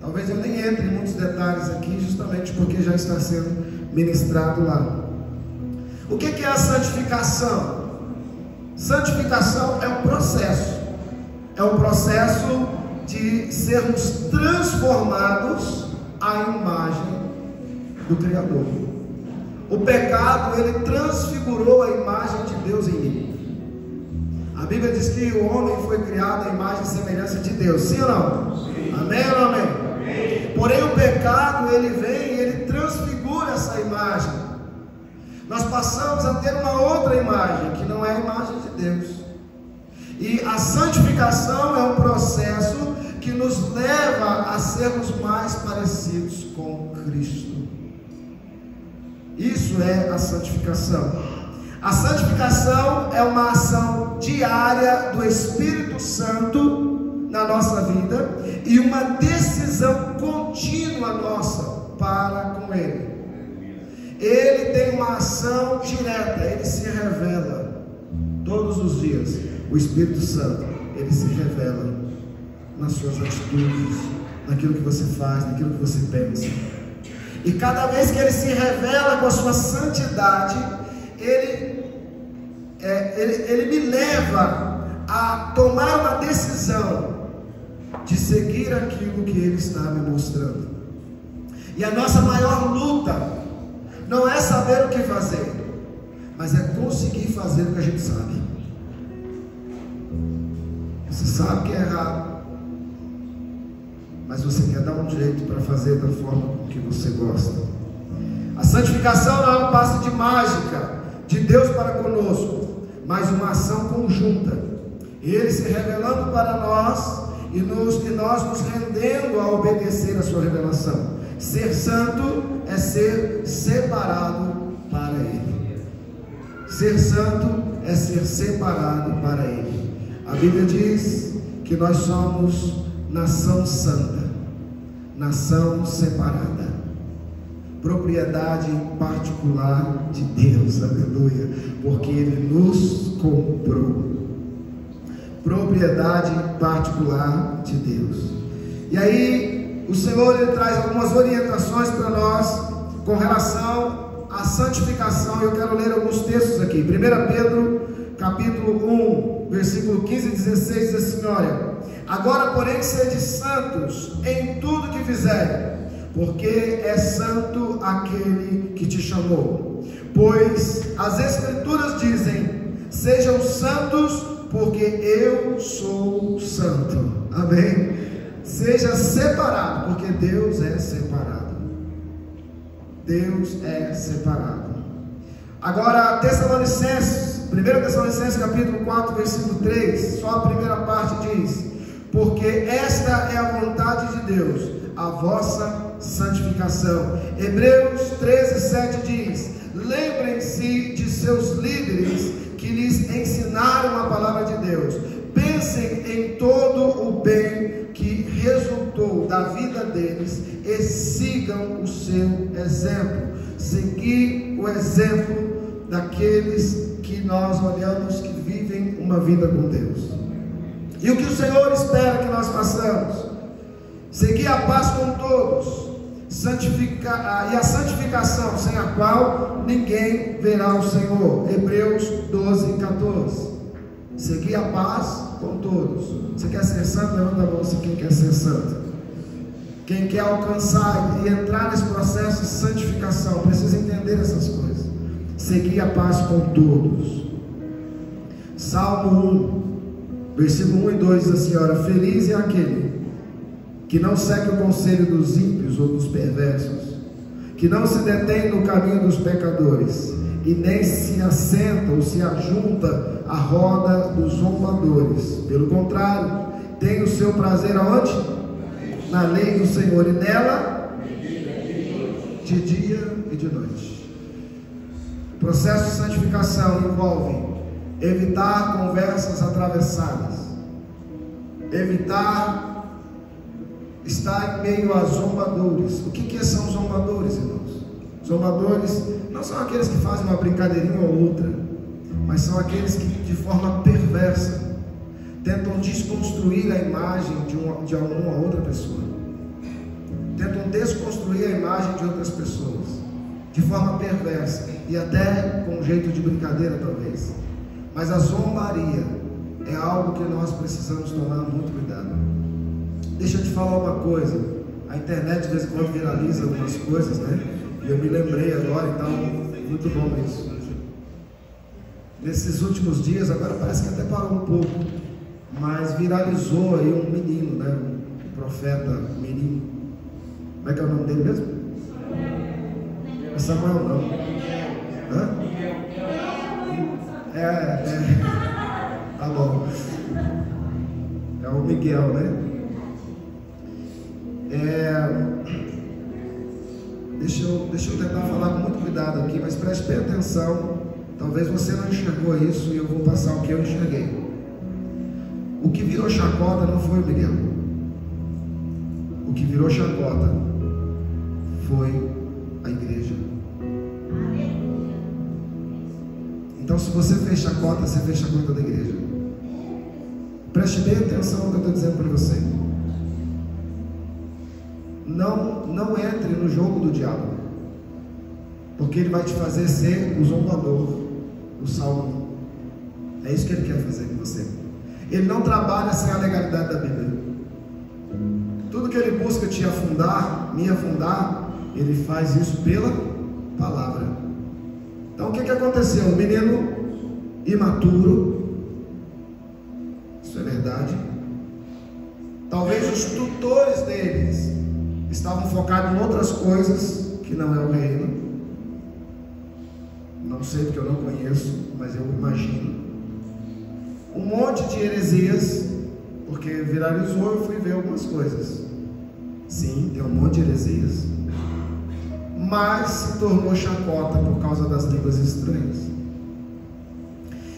Talvez eu nem entre em muitos detalhes aqui, justamente porque já está sendo ministrado lá. O que é a santificação? Santificação é um processo. É um processo de sermos transformados à imagem do Criador. o pecado, ele transfigurou a imagem de Deus em mim. A Bíblia diz que o homem foi criado à imagem e semelhança de Deus, sim ou não? Sim. Amém ou não amém? Amém? Porém o pecado, ele vem e ele transfigura essa imagem. Nós passamos a ter uma outra imagem, que não é a imagem de Deus. E a santificação é um processo que nos leva a sermos mais parecidos com Cristo. Isso é a santificação. A santificação é uma ação diária do Espírito Santo na nossa vida e uma decisão contínua nossa para com Ele. Ele tem uma ação direta, Ele se revela todos os dias. O Espírito Santo, Ele se revela nas suas atitudes, naquilo que você faz, naquilo que você pensa. E cada vez que Ele se revela com a sua santidade, Ele me leva a tomar uma decisão de seguir aquilo que Ele está me mostrando. E a nossa maior luta não é saber o que fazer, mas é conseguir fazer o que a gente sabe. Você sabe que é errado, mas você quer dar um jeito para fazer da forma que você gosta. A santificação não é um passo de mágica de Deus para conosco, mas uma ação conjunta. Ele se revelando para nós e nós nos rendendo a obedecer a sua revelação. Ser santo é ser separado para Ele. Ser santo é ser separado para Ele. A Bíblia diz que nós somos nação santa, nação separada, propriedade particular de Deus, aleluia, porque Ele nos comprou. Propriedade particular de Deus. E aí o Senhor, Ele traz algumas orientações para nós com relação à santificação. Eu quero ler alguns textos aqui. 1 Pedro capítulo 1 versículo 15 e 16 diz assim: olha, agora porém sede santos em tudo que fizerem, porque é santo aquele que te chamou. Pois as Escrituras dizem: sejam santos, porque eu sou santo. Amém? Seja separado, porque Deus é separado. Deus é separado. Agora, Tessalonicenses, 1 Tessalonicenses capítulo 4 versículo 3, só a primeira parte diz: porque esta é a vontade de Deus, a vossa santificação. Hebreus 13:7 diz: lembrem-se de seus líderes que lhes ensinaram a palavra de Deus. Pensem em todo o bem que resultou da vida deles e sigam o seu exemplo. Seguir o exemplo daqueles que nós olhamos que vivem uma vida com Deus. E o que o Senhor espera que nós façamos? Seguir a paz com todos, e a santificação, sem a qual ninguém verá o Senhor. Hebreus 12:14. Seguir a paz com todos. Você quer ser santo? Levanta a mão se quem quer ser santo. Quem quer alcançar e entrar nesse processo de santificação precisa entender essas coisas. Seguir a paz com todos. Salmo 1 versículo 1 e 2 diz assim: ora, feliz é aquele que não segue o conselho dos ímpios ou dos perversos, que não se detém no caminho dos pecadores, e nem se assenta ou se ajunta à roda dos zombadores. Pelo contrário, tem o seu prazer aonde? Na lei do Senhor, e nela de dia e de noite. O processo de santificação envolve evitar conversas atravessadas, evitar estar em meio a zombadores. O que são zombadores, irmãos? Zombadores não são aqueles que fazem uma brincadeirinha ou outra, mas são aqueles que de forma perversa tentam desconstruir a imagem de uma outra pessoa, tentam desconstruir a imagem de outras pessoas de forma perversa e até com um jeito de brincadeira talvez. Mas a zombaria é algo que nós precisamos tomar muito cuidado. Deixa eu te falar uma coisa. A internet de vez em quando viraliza algumas coisas, né? E eu me lembrei agora, então Muito bom isso. Nesses últimos dias, agora parece que até parou um pouco, mas viralizou aí um menino, né? Um profeta menino. Como é que é o nome dele mesmo? É Samuel não. Hã? Tá bom. É o Miguel, né? Deixa eu tentar falar com muito cuidado aqui, mas preste bem atenção. Talvez você não enxergou isso e eu vou passar o que eu enxerguei. O que virou chacota não foi o Miguel. O que virou chacota foi a igreja. Então, se você fez chacota, você fez chacota da igreja. Preste bem atenção no que eu estou dizendo para você. Não entre no jogo do diabo, porque ele vai te fazer ser o zombador do Salmo. É isso que ele quer fazer com você. Ele não trabalha sem a legalidade da Bíblia. Tudo que ele busca te afundar, me afundar, ele faz isso pela palavra. Então o que aconteceu? Um menino imaturo, isso é verdade. Talvez os tutores deles estavam focados em outras coisas que não é o reino. Não sei porque eu não conheço, mas eu imagino. Um monte de heresias, porque viralizou, eu fui ver algumas coisas. Sim, tem um monte de heresias, mas se tornou chacota por causa das línguas estranhas.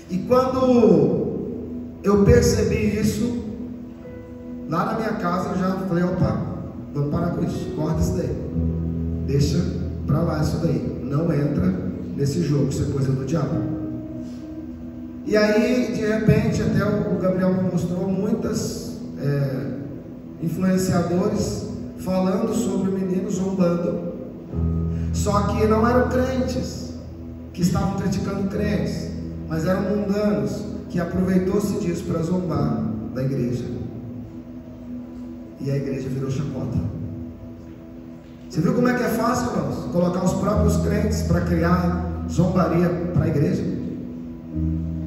E quando eu percebi isso, lá na minha casa eu já falei: opa, vamos parar com isso, corta isso daí, deixa pra lá isso daí, não entra nesse jogo, isso é coisa do diabo. E aí, de repente, até o Gabriel me mostrou muitas influenciadores falando sobre o menino zombando. Só que não eram crentes que estavam criticando crentes, mas eram mundanos que aproveitou-se disso para zombar da igreja. E a igreja virou chacota. Você viu como é que é fácil, irmãos? Colocar os próprios crentes para criar zombaria para a igreja?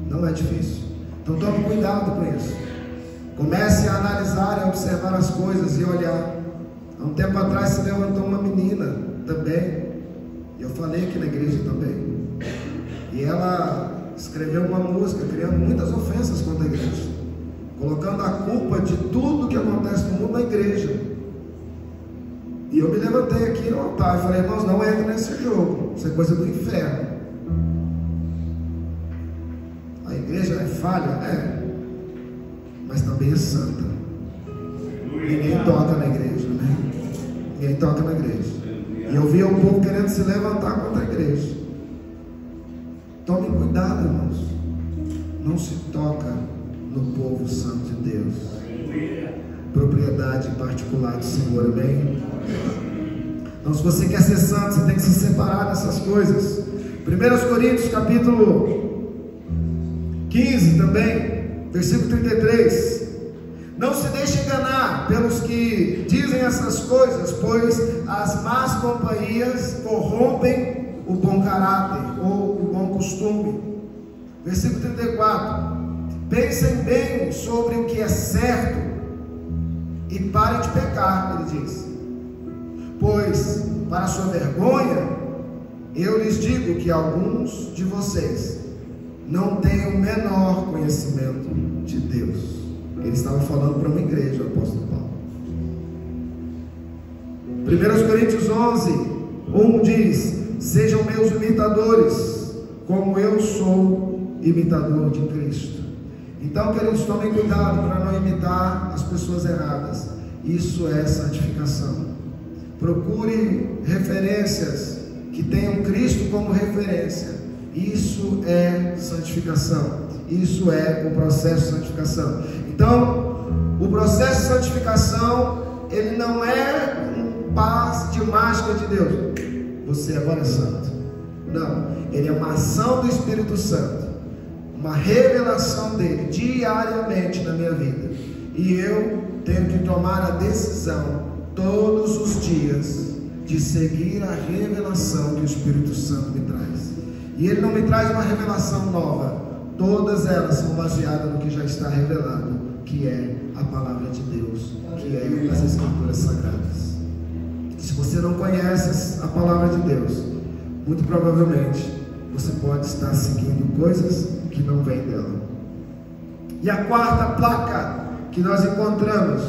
Não é difícil. Então tome cuidado com isso. Comece a analisar e observar as coisas e olhar. Há um tempo atrás se levantou uma menina também, e eu falei aqui na igreja também, e ela escreveu uma música criando muitas ofensas contra a igreja, colocando a culpa de tudo que acontece no mundo na igreja. E eu me levantei aqui no altar e falei: irmãos, não entre nesse jogo, isso é coisa do inferno. A igreja é falha? É, mas também é santa. Ninguém toca na igreja, né? Ninguém toca na igreja. E eu via o povo querendo se levantar contra a igreja. Tomem cuidado, irmãos. Não se toca no povo santo de Deus. Propriedade particular do Senhor, amém? Então, se você quer ser santo, você tem que se separar dessas coisas. 1 Coríntios capítulo 15 também, versículo 33. Não se deixe enganar pelos que dizem essas coisas, pois as más companhias corrompem o bom caráter ou o bom costume. Versículo 34. Pensem bem sobre o que é certo e parem de pecar, ele diz. Pois, para sua vergonha, eu lhes digo que alguns de vocês não têm o menor conhecimento de Deus. Ele estava falando para uma igreja, o apóstolo Paulo. 1 Coríntios 11, 1 diz: sejam meus imitadores, como eu sou imitador de Cristo. Então, queridos, tomem cuidado para não imitar as pessoas erradas. Isso é santificação. Procure referências que tenham Cristo como referência. Isso é santificação. Isso é o processo de santificação. Então, o processo de santificação, ele não é um passe de mágica de Deus. Você agora é santo. Não, ele é uma ação do Espírito Santo, uma revelação dele diariamente na minha vida. E eu tenho que tomar a decisão todos os dias de seguir a revelação que o Espírito Santo me traz. E Ele não me traz uma revelação nova, todas elas são baseadas no que já está revelado, que é a palavra de Deus, que é as Escrituras Sagradas. Se você não conhece a palavra de Deus, muito provavelmente você pode estar seguindo coisas que não vêm dela. E a quarta placa que nós encontramos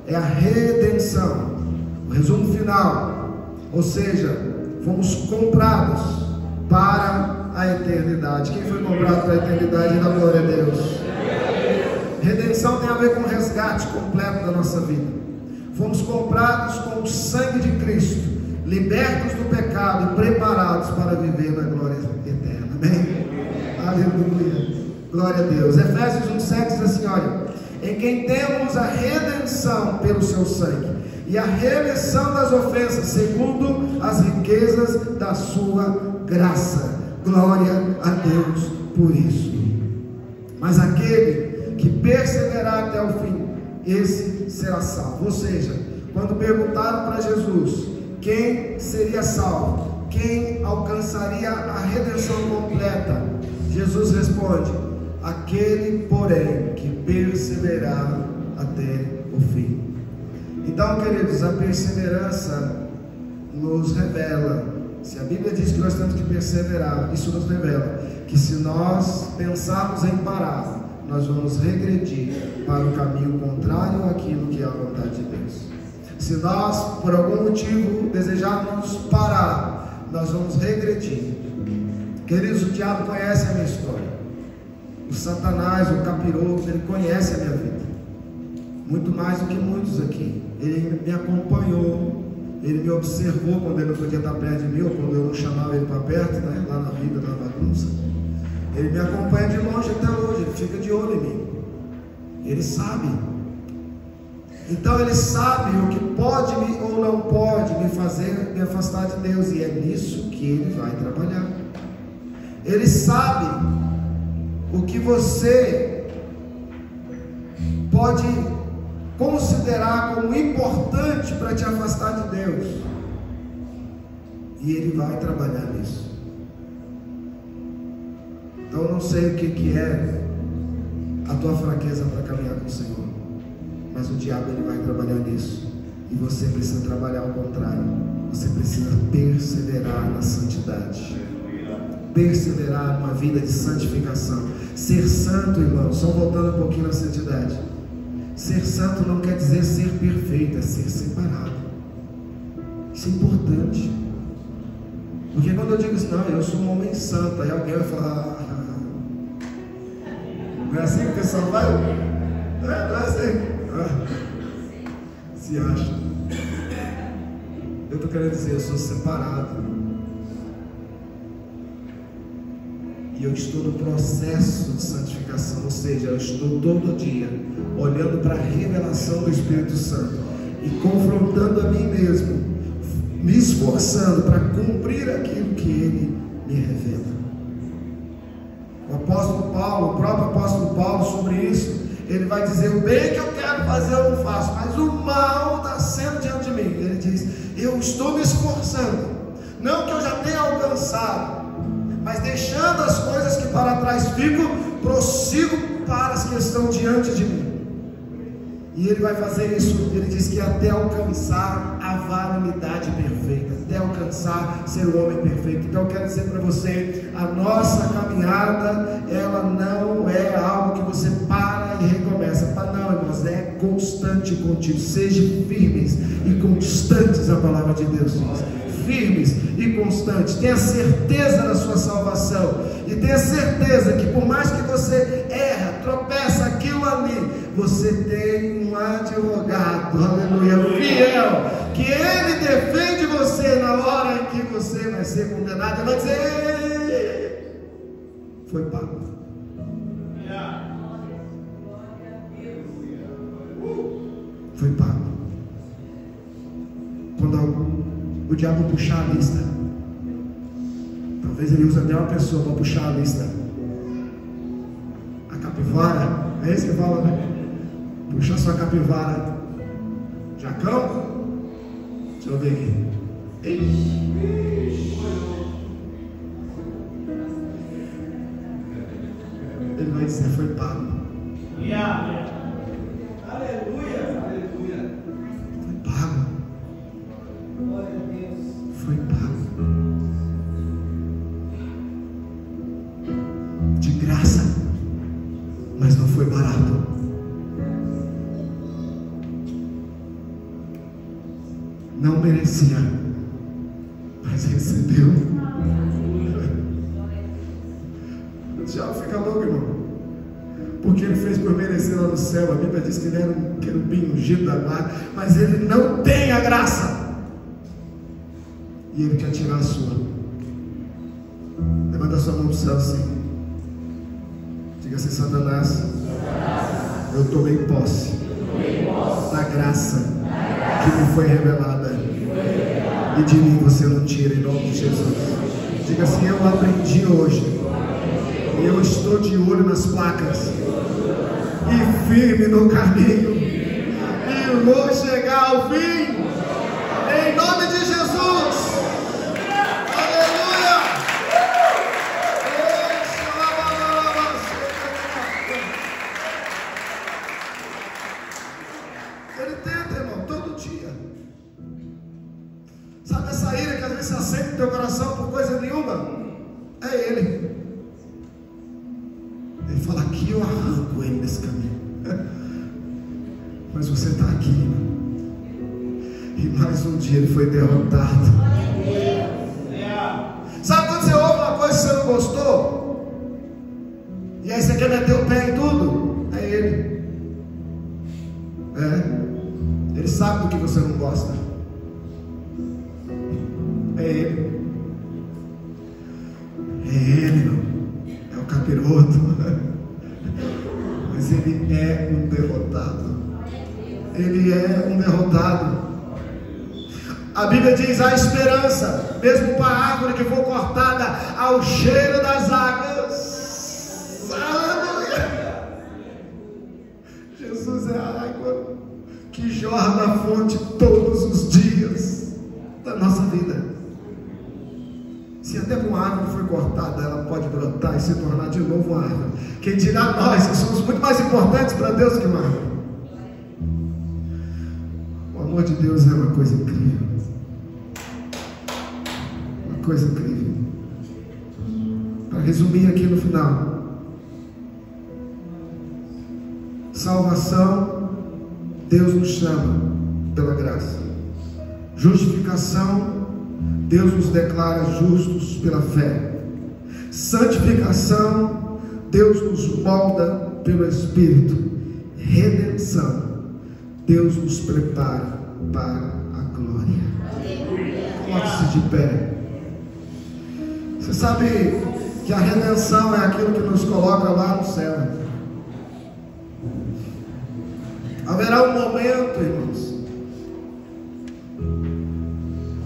é a redenção. O resumo final, ou seja, fomos comprados para a eternidade. Quem foi comprado para a eternidade? Da glória a Deus. Redenção tem a ver com o resgate completo da nossa vida. Fomos comprados com o sangue de Cristo, libertos do pecado e preparados para viver na glória eterna. Amém? Aleluia. Glória a Deus. Efésios 1,7 diz assim: olha, em quem temos a redenção pelo seu sangue e a remissão das ofensas segundo as riquezas da sua graça. Glória a Deus por isso. Mas aquele que perseverar até o fim, esse será salvo. Ou seja, quando perguntaram para Jesus quem seria salvo, quem alcançaria a redenção completa, Jesus responde: aquele, porém, que perseverar até o fim. Então, queridos, a perseverança nos revela, se a Bíblia diz que nós temos que perseverar, isso nos revela que se nós pensarmos em parar, nós vamos regredir para o caminho contrário àquilo que é a vontade de Deus. Se nós, por algum motivo, desejarmos parar, nós vamos regredir. Queridos, o diabo conhece a minha história. O Satanás, o capiroto, ele conhece a minha vida, muito mais do que muitos aqui. Ele me acompanhou, ele me observou quando ele não podia estar perto de mim, ou quando eu não chamava ele para perto, né? Lá na vida, na bagunça. Ele me acompanha de longe até hoje, ele fica de olho em mim. Ele sabe. Então ele sabe o que pode ou não pode me fazer me afastar de Deus, e é nisso que ele vai trabalhar. Ele sabe o que você pode considerar como importante para te afastar de Deus, e Ele vai trabalhar nisso. Então eu não sei o que é a tua fraqueza para caminhar com o Senhor, mas o diabo ele vai trabalhar nisso, e você precisa trabalhar ao contrário. Você precisa perseverar na santidade, perseverar numa vida de santificação. Ser santo, irmão, só voltando um pouquinho na santidade, ser santo não quer dizer ser perfeito, é ser separado. Isso é importante, porque quando eu digo assim, não, eu sou um homem santo, aí alguém vai falar, não é assim que o pessoal vai? Não é assim, se acha. Eu estou querendo dizer, eu sou separado, e eu estou no processo de santificação, ou seja, eu estou todo dia olhando para a revelação do Espírito Santo e confrontando a mim mesmo, me esforçando para cumprir aquilo que Ele me revela. O apóstolo Paulo, o próprio apóstolo Paulo, sobre isso, ele vai dizer: o bem que eu quero fazer eu não faço, mas o mal está sendo diante de mim. Ele diz: eu estou me esforçando, não que eu já tenha alcançado, mas deixando as coisas que para trás ficam, prossigo para as que estão diante de mim. E ele vai fazer isso, ele diz que até alcançar a varonilidade perfeita, até alcançar ser o homem perfeito. Então eu quero dizer para você, a nossa caminhada, ela não é algo que você para e recomeça. Não, irmãos, é constante e contínuo. Sejam firmes e constantes, a palavra de Deus diz. Firmes e constantes. Tenha certeza da sua salvação, e tenha certeza que por mais que você erra, tropeça aquilo ali, você tem um advogado, aleluia, fiel, que ele defende você na hora em que você vai ser condenado. Ele vai dizer: foi pago. Foi pago. Quando o diabo puxar a lista, talvez ele use até uma pessoa para puxar a lista. A capivara, é isso que fala, né? Puxar sua capivara. Jacão? Deixa eu ver aqui. Ele vai dizer: foi pago. Aleluia, aleluia. Foi pago. Glória a Deus. Foi pago. De graça. Mas não foi barato. Não merecia, mas recebeu. O diabo fica louco, irmão, porque ele fez por merecer lá no céu. A Bíblia diz que ele era um querubim ungido da guarda, mas ele não tem a graça, e ele quer tirar a sua. Levanta a sua mão para o céu assim. Diga assim: Satanás, eu tomei posse da graça que me foi revelada, e de mim você não tira, em nome de Jesus. Diga assim: eu aprendi hoje, e eu estou de olho nas placas, e firme no caminho, e vou chegar ao fim, em nome de Jesus. Aleluia. Ele tenta, irmão, todo dia. Sabe essa ira que às vezes se acende no teu coração por coisa nenhuma? É ele. Ele fala: aqui eu arranco ele desse caminho. Mas você está aqui, irmão. E mais um dia ele foi derrotado. Sabe quando você ouve uma coisa que você não gostou? E aí você quer meter o pé em tudo? É ele. Ele sabe do que você não gosta. É ele. É ele, não. É o capiroto. Mas ele é um derrotado. Ele é um derrotado. A Bíblia diz: há esperança, mesmo para a árvore que for cortada ao cheiro das águas. Aleluia! Jesus é a água que jorra na fonte todos os dias da nossa vida. Se até uma árvore foi cortada, ela pode brotar e se tornar de novo uma árvore. Quem dirá nós, que somos muito mais importantes para Deus que uma árvore? O amor de Deus é uma coisa incrível. Uma coisa incrível. Para resumir aqui no final: salvação, Deus nos chama pela graça. Justificação, Deus nos declara justos pela fé. Santificação, Deus nos molda pelo Espírito. Redenção, Deus nos prepara para a glória. Coloque-se de pé. Você sabe que a redenção é aquilo que nos coloca lá no céu. Haverá um momento, irmãos,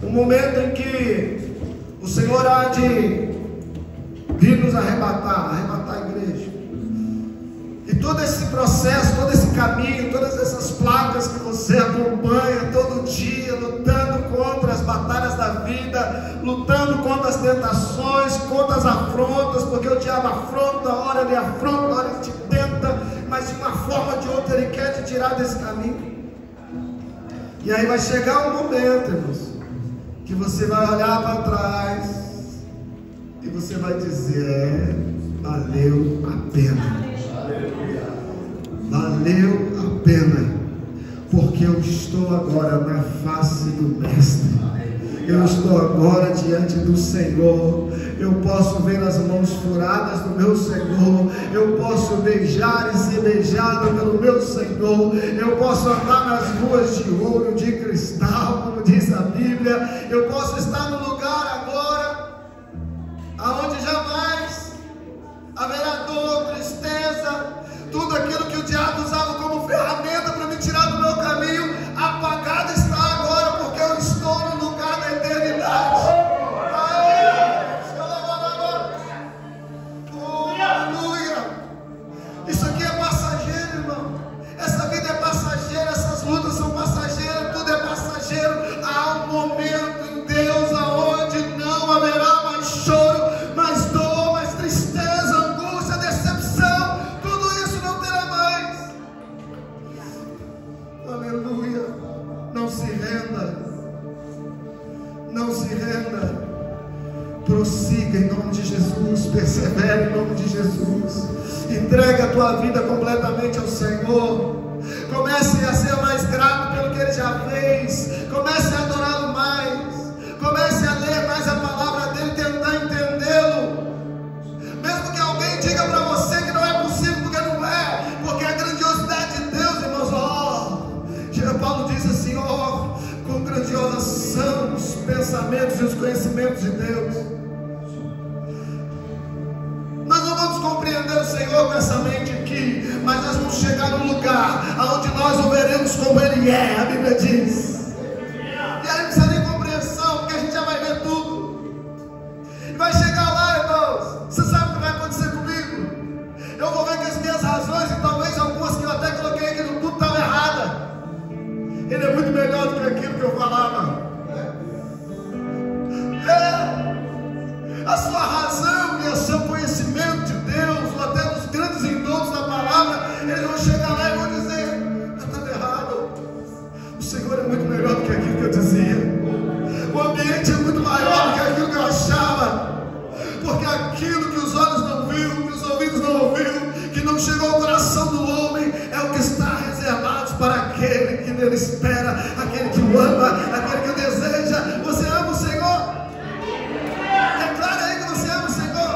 um momento em que o Senhor há de vir nos arrebatar a igreja. E todo esse processo, todo esse caminho, todas essas placas que você acompanha todo dia, lutando contra as batalhas da vida, lutando contra as tentações, contra as afrontas, porque o diabo afronta, ora ele afronta, ora ele te tenta, mas de uma forma ou de outra ele quer te tirar desse caminho. E aí vai chegar um momento, irmãos, que você vai olhar para trás e você vai dizer: valeu a pena. Valeu a pena, porque eu estou agora na face do Mestre. Eu estou agora diante do Senhor. Eu posso ver as mãos furadas do meu Senhor. Eu posso beijar e ser beijado pelo meu Senhor. Eu posso andar nas ruas de ouro, de cristal, como diz a Bíblia. Eu posso estar no lugar agora aonde jamais haverá dor, tristeza, tudo aquilo que o diabo usava como ferramenta para me tirar do meu caminho, apagado está agora, porque eu estou no lugar da eternidade. Aleluia! Isso aqui é passageiro, irmão. Essa vida é passageira, essas lutas são passageiras, tudo é passageiro. Há um momento em Deus prossiga em nome de Jesus, persevere em nome de Jesus, entrega a tua vida completamente ao Senhor, comece a ser mais grato pelo que Ele já fez, comece a adorá-lo mais, comece a ler mais a palavra dEle, tentar entendê-lo, mesmo que alguém diga para você que não é possível, porque não é, porque a grandiosidade de Deus, irmãos, Paulo diz assim, quão grandiosos são os pensamentos e os conhecimentos de Deus. Nós não vamos compreender o Senhor com essa mente aqui, mas nós vamos chegar num lugar onde nós o veremos como Ele é, a Bíblia diz. E aí não precisa nem compreensão, porque a gente já vai ver tudo. E vai chegar lá, irmãos, você sabe o que vai acontecer comigo? Eu vou ver que as minhas razões, e talvez algumas que eu até coloquei aqui no culto, estavam erradas. Ele é muito melhor do que aquilo que eu falava. A sua razão e o seu conhecimento de Deus, ou até dos grandes endosos da palavra, eles vão chegar lá e vão dizer: eu estava errado. O Senhor é muito melhor do que aquilo que eu dizia. O ambiente é muito maior do que aquilo que eu achava. Porque aquilo que os olhos não viram, que os ouvidos não ouviram, que não chegou ao coração do homem, é o que está reservado para aquele que nele espera, aquele que o ama, aquele que o deseja. Você ama o Senhor? Declara aí que você ama o Senhor.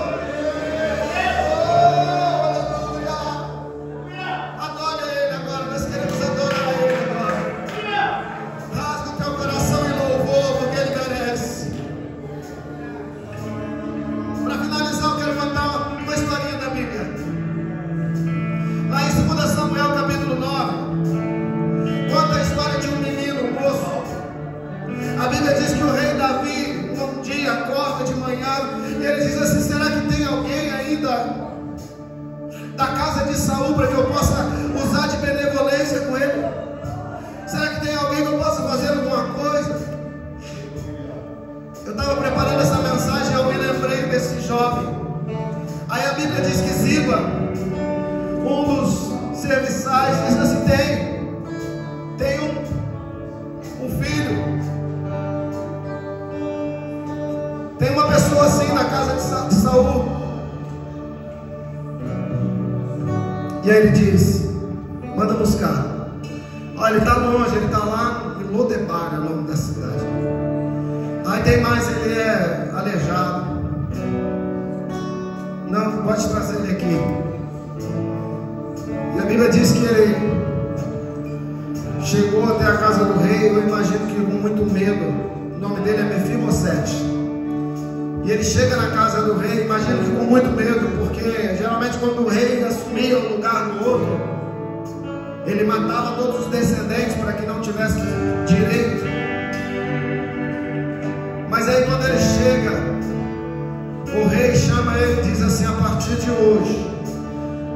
Adore Ele agora, nós queremos adorar Ele agora. Rasga o teu coração em louvor, porque Ele merece. Para finalizar, eu quero contar uma historinha da Bíblia. Lá em 2 Samuel capítulo 9, conta a história de um menino, um moço. A Bíblia diz que o rei Davi, um dia, acorda de manhã, e ele diz assim: será que tem alguém ainda da casa de Saul para que eu possa usar de benevolência com ele? Será que tem alguém que eu possa fazer alguma coisa? Eu estava preparando essa mensagem e eu me lembrei desse jovem. Aí a Bíblia diz que Ziba, um dos serviçais, diz assim: tem um filho, tem uma pessoa assim na casa de Saul. E aí ele diz: manda buscar. Olha, ele está longe, ele está lá em Lodebar, é o nome da cidade. Aí tem mais, ele é aleijado. Não, pode trazer ele aqui. E a Bíblia diz que ele chegou até a casa do rei, eu imagino que com muito medo. O nome dele é Mefibosete. E ele chega na casa do rei, imagino que com muito medo, porque geralmente quando o rei assumia um lugar do outro, ele matava todos os descendentes para que não tivesse direito. Mas aí quando ele chega, o rei chama ele e diz assim: a partir de hoje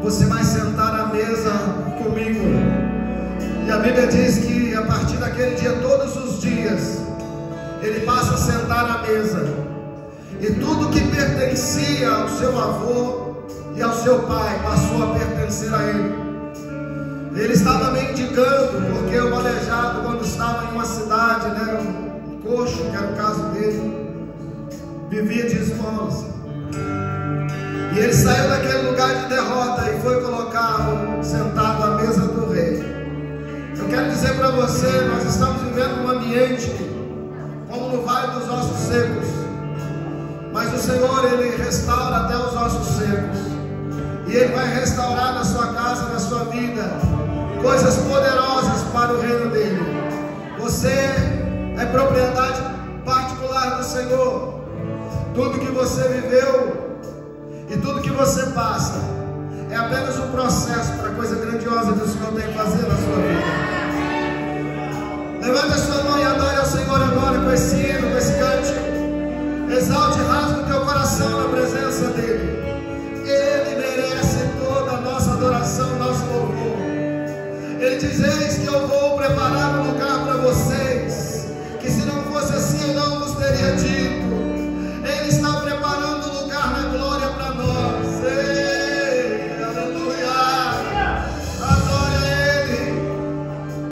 você vai sentar à mesa comigo. E a Bíblia diz que a partir daquele dia, todos os dias, ele passa a sentar à mesa. E tudo que pertencia ao seu avô e ao seu pai passou a pertencer a ele. Ele estava mendicando, porque o aleijado, quando estava em uma cidade, um coxo, que era o caso dele, vivia de esmolas. E ele saiu daquele lugar de derrota e foi colocado sentado à mesa do rei. Eu quero dizer para você, nós estamos vivendo um ambiente como no Vale dos Ossos Secos. Mas o Senhor, Ele restaura até os ossos secos. E Ele vai restaurar na sua casa, na sua vida, coisas poderosas para o reino dEle. Você é propriedade particular do Senhor. Tudo que você viveu e tudo que você passa é apenas um processo para a coisa grandiosa que o Senhor tem que fazer na sua vida. Levante a sua mão e adore ao Senhor agora com esse hino, com esse cântico. Exalte e rasgue o teu coração na presença dEle. Ele merece toda a nossa adoração, nosso louvor. Ele diz: